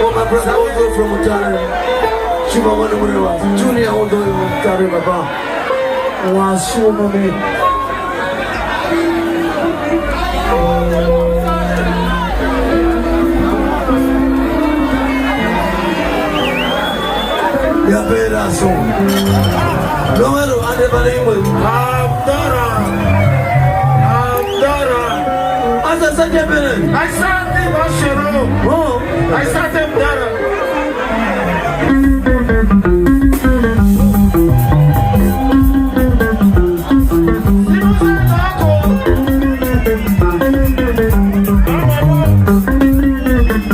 Oh, my brother, also from Mutare. Shiva Manamurewa. Junior, also from Mutare, Baba. Wow, Shiva me. Yapera so. Numero ade balaimu. Amdara. Asa saje bene. Asa te bashero. Oh. Asa te